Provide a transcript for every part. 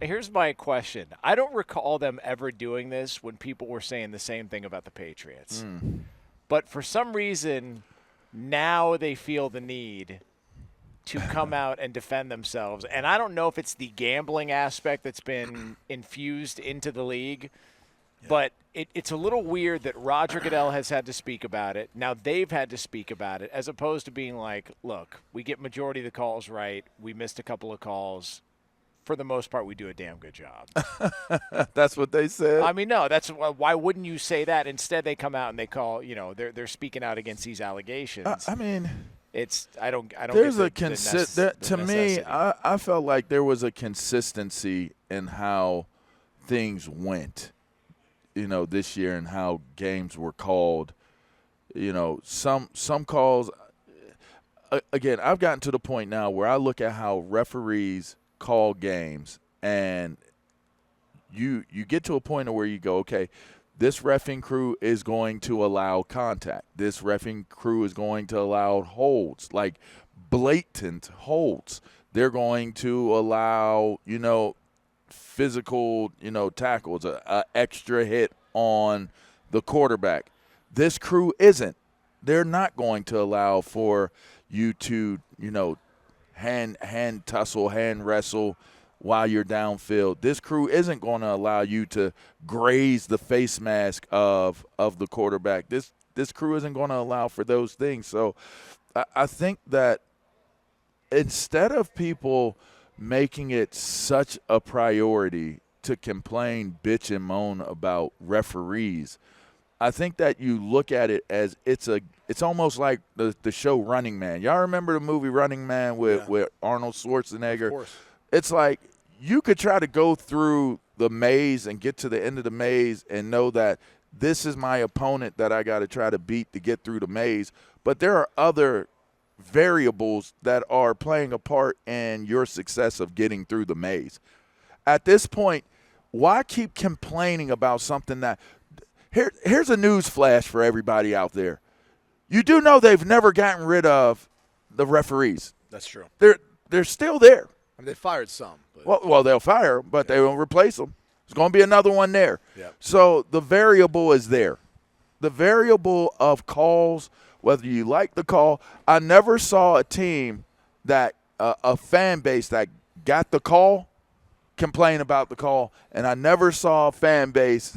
Here's my question. I don't recall them ever doing this when people were saying the same thing about the Patriots. But for some reason, now they feel the need to come out and defend themselves. And I don't know if it's the gambling aspect that's been infused into the league, but it's a little weird that Roger Goodell has had to speak about it. Now they've had to speak about it, as opposed to being like, look, we get majority of the calls right. We missed a couple of calls. For the most part, we do a damn good job. That's what they said. I mean, no, that's why wouldn't you say that? Instead, they come out and they call, they're speaking out against these allegations. I mean, I don't. there's get to me. I felt like there was a consistency in how things went, this year and how games were called. Some calls. Again, I've gotten to the point now where I look at how referees call games, and you get to a point where you go, okay, this reffing crew is going to allow contact. This reffing crew is going to allow holds, like blatant holds. They're going to allow, physical, tackles, a extra hit on the quarterback. This crew isn't. They're not going to allow for you to, hand tussle, hand wrestle while you're downfield. This crew isn't going to allow you to graze the face mask of the quarterback. This crew isn't going to allow for those things. So I think that instead of people making it such a priority to complain, bitch, and moan about referees, I think that you look at it as it's almost like the show Running Man. Y'all remember the movie Running Man with Arnold Schwarzenegger? Of course. It's like you could try to go through the maze and get to the end of the maze and know that this is my opponent that I got to try to beat to get through the maze. But there are other variables that are playing a part in your success of getting through the maze. At this point, why keep complaining about something that here's a news flash for everybody out there. You do know they've never gotten rid of the referees. That's true. They're still there. I mean, they fired some. But. Well, they'll fire, but they won't replace them. There's going to be another one there. Yep. So the variable is there. The variable of calls, whether you like the call. I never saw a team that a fan base that got the call complain about the call, and I never saw a fan base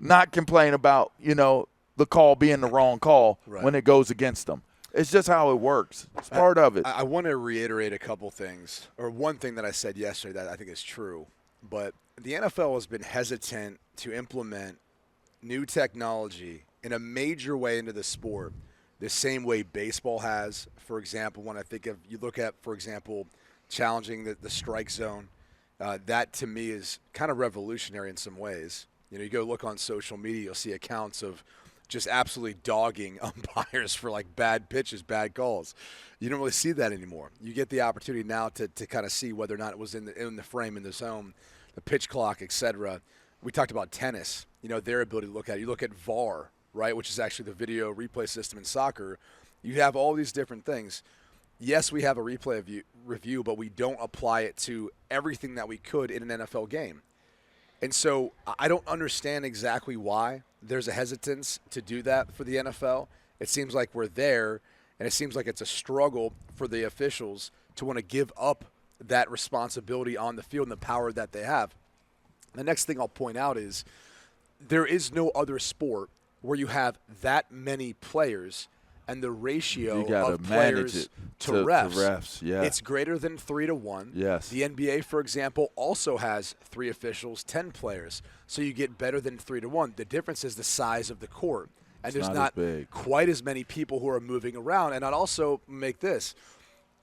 not complain about, the call being the wrong call when it goes against them. It's just how it works. It's part of it. I want to reiterate a couple things, or one thing that I said yesterday that I think is true. But the NFL has been hesitant to implement new technology in a major way into the sport, the same way baseball has. For example, when I think of, you look at, for example, challenging the strike zone, that to me is kind of revolutionary in some ways. You go look on social media, you'll see accounts of just absolutely dogging umpires for like bad pitches, bad calls. You don't really see that anymore. You get the opportunity now to kind of see whether or not it was in the frame, in the zone, the pitch clock, etc. We talked about tennis, their ability to look at it. You look at VAR, right, which is actually the video replay system in soccer. You have all these different things. Yes, we have a replay review, but we don't apply it to everything that we could in an NFL game. And so I don't understand exactly why there's a hesitance to do that for the NFL. It seems like we're there, and it seems like it's a struggle for the officials to want to give up that responsibility on the field and the power that they have. The next thing I'll point out is there is no other sport where you have that many players and the ratio of players to refs. Yeah. It's greater than 3-1. Yes. The NBA, for example, also has 3 officials, 10 players. So you get better than 3-1. The difference is the size of the court. And there's not quite as many people who are moving around. And I'd also make this.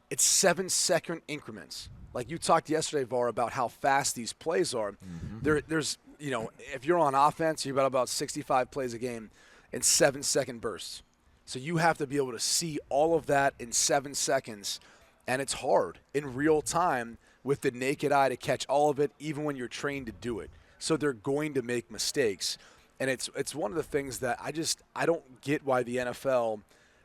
It's 7-second increments. Like you talked yesterday, VAR, about how fast these plays are. Mm-hmm. There's, if you're on offense, you've got about 65 plays a game in 7-second bursts. So you have to be able to see all of that in 7 seconds, and it's hard in real time with the naked eye to catch all of it, even when you're trained to do it. So they're going to make mistakes, and it's one of the things that I don't get why the NFL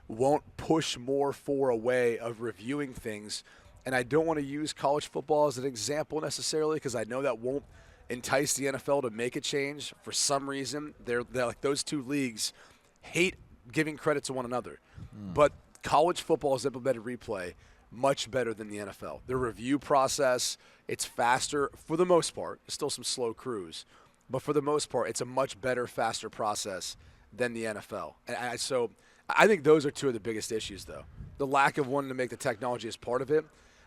won't push more for a way of reviewing things and I don't want to use college football as an example necessarily because I know that won't entice the NFL to make a change. For some reason, they're like those two leagues hate giving credit to one another. But college football has implemented replay much better than the NFL. Their review process, it's faster for the most part. There's still some slow crews. But for the most part, it's a much better, faster process than the NFL. And so I think those are two of the biggest issues, though. The lack of wanting to make the technology as part of it,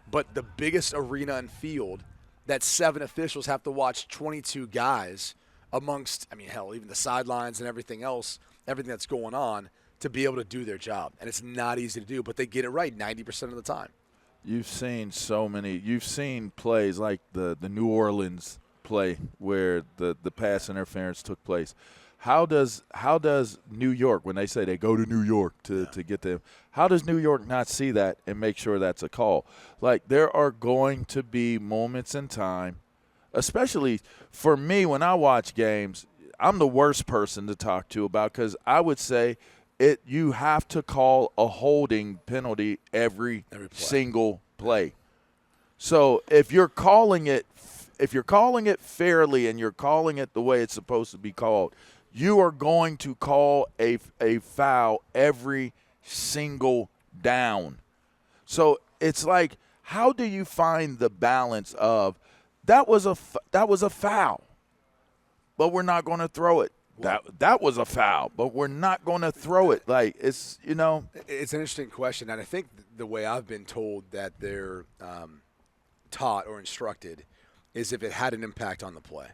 but the biggest arena and field that 7 officials have to watch 22 guys amongst, I mean, hell, even the sidelines and everything else, everything that's going on, to be able to do their job. And it's not easy to do, but they get it right 90% of the time. You've seen you've seen plays like the New Orleans play where the pass interference took place. How does New York, when they say they go to New York to get them, how does New York not see that and make sure that's a call? Like, there are going to be moments in time, especially for me when I watch games, I'm the worst person to talk to about because I would say you have to call a holding penalty every single play. So if you're calling it fairly and you're calling it the way it's supposed to be called, you are going to call a foul every single down. So it's like, how do you find the balance of that was a foul, but we're not going to throw it. That was a foul, but we're not going to throw it. Like, it's, you know. It's an interesting question, and I think the way I've been told that they're taught or instructed is if it had an impact on the play,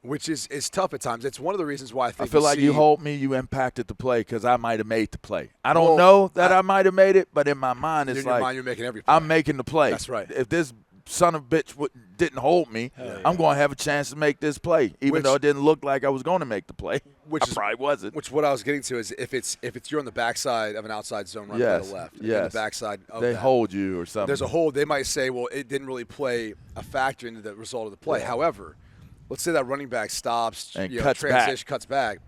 which is tough at times. It's one of the reasons why I think I feel like you hold me, you impacted the play because I might have made the play. I don't know that I might have made it, but in my mind, it's in like your mind, you're making every play. I'm making the play. That's right. If this son of a bitch didn't hold me, I'm going to have a chance to make this play, even though it didn't look like I was going to make the play. I probably wasn't. Which what I was getting to is if it's you're on the backside of an outside zone running to the left, yes. on the backside of they hold you or something. There's a hold. They might say, well, it didn't really play a factor into the result of the play. However, let's say that running back stops and cuts back.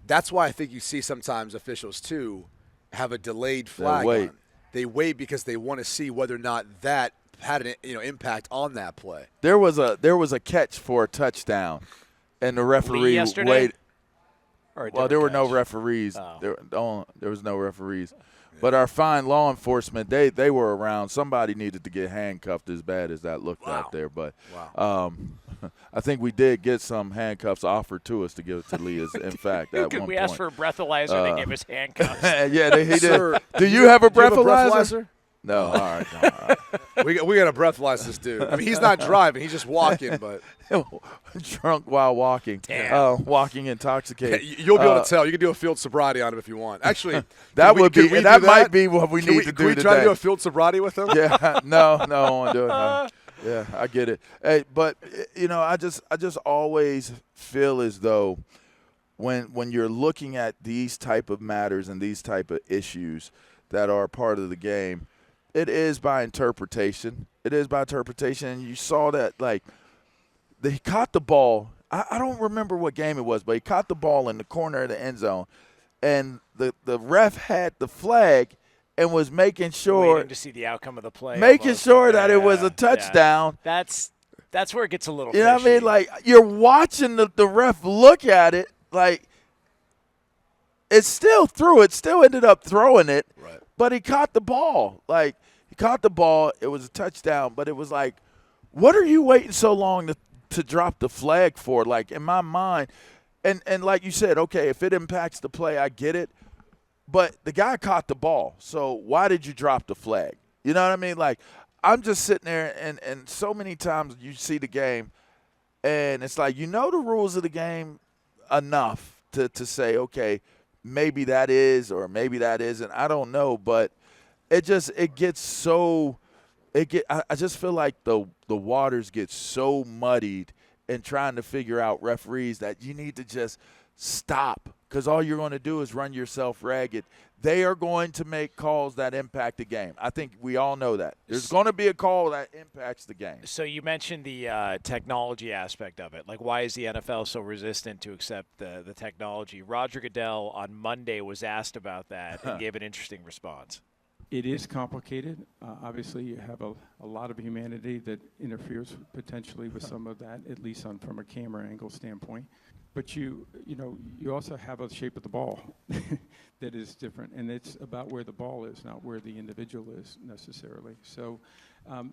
That's why I think you see sometimes officials too have a delayed flag on. They wait because they want to see whether or not that had an impact on that play. There was a catch for a touchdown, and the referee waited. Well, there were no referees. There was no referees. But our fine law enforcement, they were around. Somebody needed to get handcuffed as bad as that looked out there. But I think we did get some handcuffs offered to us to give it to Leah's. In fact, at one point. We asked for a breathalyzer. They gave us handcuffs. Yeah, he did. Do you have a breathalyzer? No, all right. We got to breathalyze this dude. I mean, he's not driving; he's just walking. But drunk while walking, walking intoxicated. You'll be able to tell. You can do a field sobriety on him if you want. Actually, that might be what we need to do today. Can we try to do a field sobriety with him? Yeah, no, I want to do it. Yeah, I get it. Hey, but I just always feel as though when you're looking at these type of matters and these type of issues that are part of the game, it is by interpretation. And you saw that, like, he caught the ball. I don't remember what game it was, but he caught the ball in the corner of the end zone, and the ref had the flag and was making sure waiting to see the outcome of the play, that it was a touchdown. Yeah. That's where it gets a little. You know what I mean? Like, you're watching the ref look at it, like it still threw it, still ended up throwing it. Right. But he caught the ball. Like, he caught the ball. It was a touchdown. But it was like, what are you waiting so long to drop the flag for? Like, in my mind, and like you said, okay, if it impacts the play, I get it. But the guy caught the ball. So why did you drop the flag? You know what I mean? Like, I'm just sitting there, and so many times you see the game, and it's like, the rules of the game enough to say, okay, maybe that is or maybe that isn't. I don't know, but I just feel like the waters get so muddied in trying to figure out referees that you need to just stop, because all you're going to do is run yourself ragged. They are going to make calls that impact the game. I think we all know that. There's going to be a call that impacts the game. So you mentioned the technology aspect of it. Like, why is the NFL so resistant to accept the technology? Roger Goodell on Monday was asked about that and gave an interesting response. It is complicated. Obviously, you have a lot of humanity that interferes potentially with some of that, at least from a camera angle standpoint. But you also have a shape of the ball that is different, and it's about where the ball is, not where the individual is necessarily. So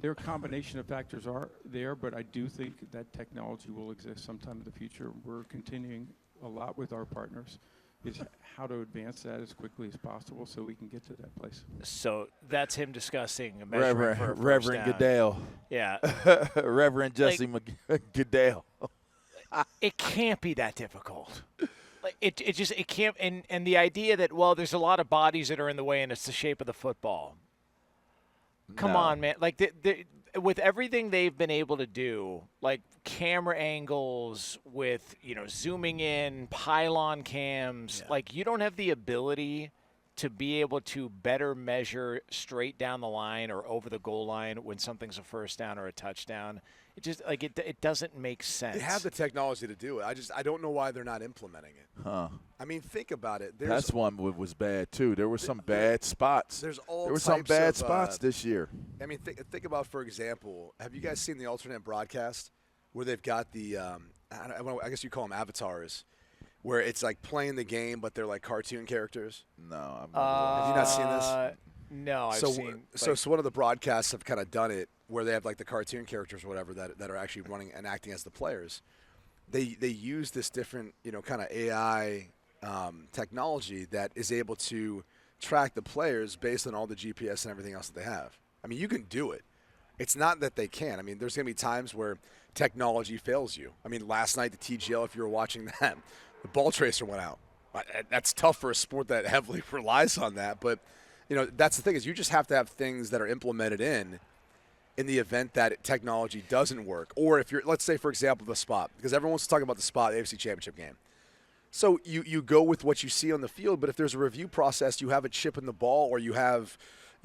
there are a combination of factors are there, but I do think that technology will exist sometime in the future. We're continuing a lot with our partners is how to advance that as quickly as possible so we can get to that place. So that's him discussing a measurement for a first Reverend down. Goodell. Yeah. Reverend Jesse Goodell. It can't be that difficult. Like it can't. And the idea that, well, there's a lot of bodies that are in the way and it's the shape of the football. Come on, man. Like with everything they've been able to do, like camera angles with, zooming in, pylon cams, like you don't have the ability to be able to better measure straight down the line or over the goal line when something's a first down or a touchdown. It just it doesn't make sense. They have the technology to do it. I don't know why they're not implementing it. Huh. I mean, think about it. That's one was bad too. There were some bad spots. There were some bad spots this year. I mean, think about, for example, have you guys seen the alternate broadcast where they've got the I guess you call them avatars, where it's like playing the game but they're like cartoon characters? No, have you not seen this? No, I've seen. So one of the broadcasts have kind of done it where they have like the cartoon characters or whatever that are actually running and acting as the players. They use this different kind of AI technology that is able to track the players based on all the GPS and everything else that they have. I mean, you can do it. It's not that they can't. I mean, there's going to be times where technology fails you. I mean, last night the TGL, if you were watching that, the ball tracer went out. That's tough for a sport that heavily relies on that. But, that's the thing is you just have to have things that are implemented in the event that technology doesn't work. Or if let's say, for example, the spot, because everyone wants to talk about the spot, the AFC Championship game. So you go with what you see on the field, but if there's a review process, you have a chip in the ball or you have,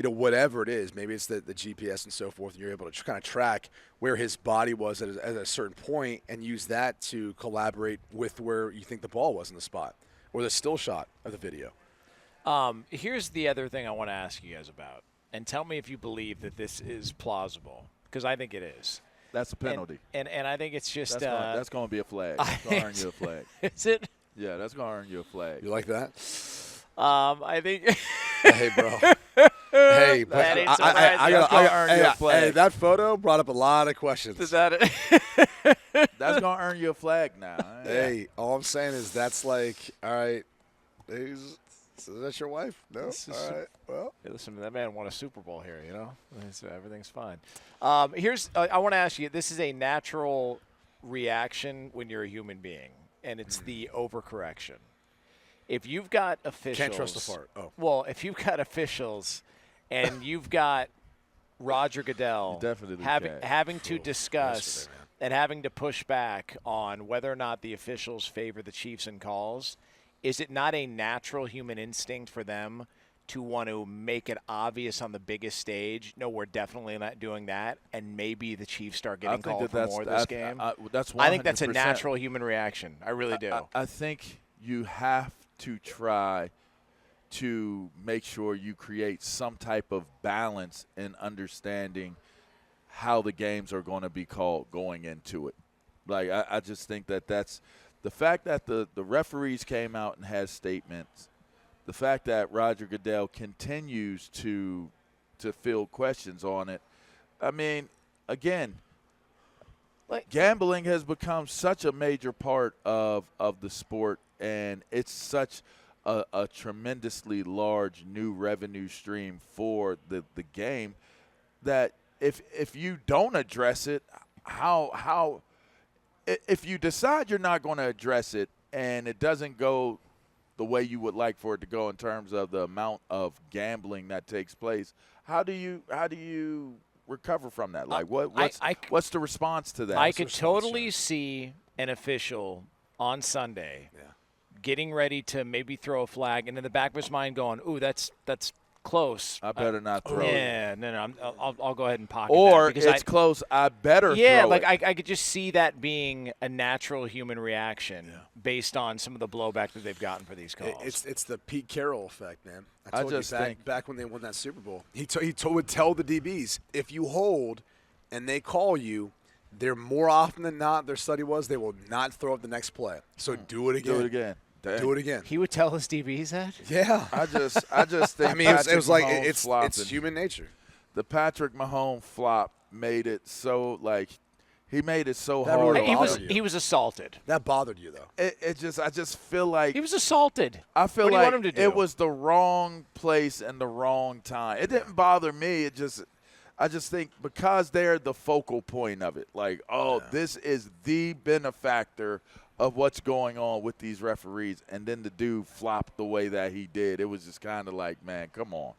whatever it is, maybe it's the GPS and so forth, and you're able to kind of track where his body was at a certain point and use that to collaborate with where you think the ball was in the spot or the still shot of the video. Here's the other thing I want to ask you guys about, and tell me if you believe that this is plausible, because I think it is. That's a penalty. And I think it's just that's going to be a flag. That's going to earn you a flag. Is it? Yeah, that's going to earn you a flag. You like that? I think. Hey, bro. Hey, but that ain't so I bad. earn you a flag. Hey, that photo brought up a lot of questions. Is that it? That's going to earn you a flag now. Hey, all I'm saying is that's like, all right, so that's your wife? No? All right, well. Hey, listen, that man won a Super Bowl here, everything's fine. I want to ask you, this is a natural reaction when you're a human being, and it's the overcorrection. If you've got officials. Can't trust the fart. Oh. Well, if you've got officials and you've got Roger Goodell having to discuss and having to push back on whether or not the officials favor the Chiefs in calls, is it not a natural human instinct for them to want to make it obvious on the biggest stage? No, we're definitely not doing that, and maybe the Chiefs start getting called for more this game. That's 100%. I think that's a natural human reaction. I really do. I think you have to try to make sure you create some type of balance in understanding how the games are going to be called going into it. Like, I just think that's the fact that the referees came out and had statements, the fact that Roger Goodell continues to field questions on it. I mean, again, gambling has become such a major part of the sport, and it's such a tremendously large new revenue stream for the game that if you don't address it, how if you decide you're not going to address it and it doesn't go the way you would like for it to go in terms of the amount of gambling that takes place, how do you recover from that? Like what's the response to that? I could totally see an official on Sunday getting ready to maybe throw a flag, and in the back of his mind going, "Ooh, that's close. I better not throw it. Yeah, no. I'll go ahead and pocket Or that. Because it's close, I better yeah, throw like it. I could just see that being a natural human reaction based on some of the blowback that they've gotten for these calls. It's the Pete Carroll effect, man. I told just you think back when they won that Super Bowl. He would tell the DBs, if you hold and they call you, they're more often than not, their study was, they will not throw up the next play. So do it again. Do it again. Dang. Do it again. He would tell his DBs that? Yeah. I just think I mean, it was Patrick like Mahomes it's flopping. human nature. The Patrick Mahomes flop made it so he made it so That hard. really He bothered you. he was assaulted. That bothered you, though. I just feel like He was assaulted. I feel What do you like want him to do? it was the wrong place and the wrong time. It didn't bother me. I just think because they're the focal point of it. Like, this is the benefactor of what's going on with these referees, and then the dude flopped the way that he did. It was just kind of like, man, come on.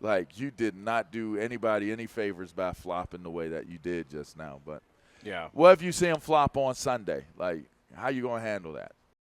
Like, you did not do anybody any favors by flopping the way that you did just now. But Yeah. what if you see him flop on Sunday? Like, how you going to handle that?